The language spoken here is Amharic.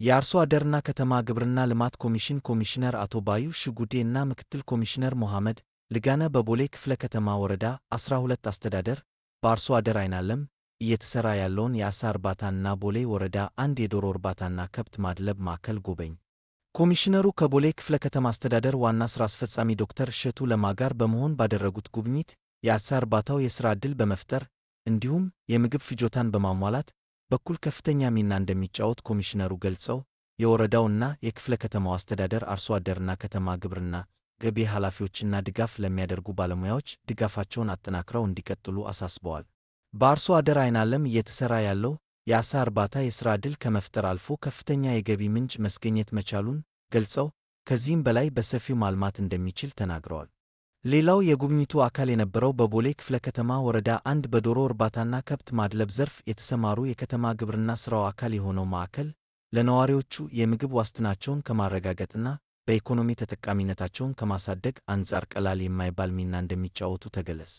የአርሶ አደርና ከተማ ግብርና ልማት ኮሚሽን ኮሚሽነር አቶ ባዩ ሽጉዴ እና ምክትል ኮሚሽነር ሞሐመድ ልጋነ በቦሌ ክፍለ ከተማ ወረዳ 12 አስተዳደር በአርሶ አደር አይናለም እየተሰራ ያለውን የዓሣ እርባታና ቦሌ ወረዳ አንድ የዶሮ እርባታና ከብት ማድለብ ማዕከል ጎበኙ። ኮሚሽነሩ ከቦሌ ክፍለ ከተማ አስተዳደር ዋና ሥራ አስፈጻሚ ዶክተር እሸቱ ለማ ጋር በመሆን ባደረጉት ጉብኝት የዓሣ እርባታው የሥራ ዕድል በመፍጠር እንዲሁም የምግብ ፍጆታን በማሟላት በኩል ከፍተኛ ሚና እንደሚጫወት ኮሚሽነሩ ገልጸው የወረዳውና የክፍለ ከተማው አስተዳደር አርሶ አደርና ከተማ ግብርና ገቢ ኃላፊዎችና ድጋፍ ለሚያደርጉ ባለሙያዎች ድጋፋቸውን አጠናክረው እንዲቀጥሉ አሳስበዋል። በአርሶ አደር አይናለም እየተሰራ ያለው የዓሣ እርባታ የሥራ ዕድል ከመፍጠር አልፎ ከፍተኛ የገቢ ምንጭ መስገኘት መቻሉን ገልጸው ከዚህም በላይ በሰፊው ማልማት እንደሚችል ተናግረዋል። ሌላው የጉብኝቱ አካል የነበረው በቦሌ ክፍለ ከተማ ወረዳ አንድ በዶሮ እርባታና ከብት ማድለብ ዘርፍ የተሰማሩ የከተማ ግብርና ሥራው አካል የሆነው ማዕከል ለነዋሪዎቹ የምግብ ዋስትናቸውን ከማረጋገጥና በኢኮኖሚ ተጠቃሚነታቸውን ከማሳደግ አንጻር ቀላል የማይባል ሚና እንደሚጫወቱ ተገለጸ።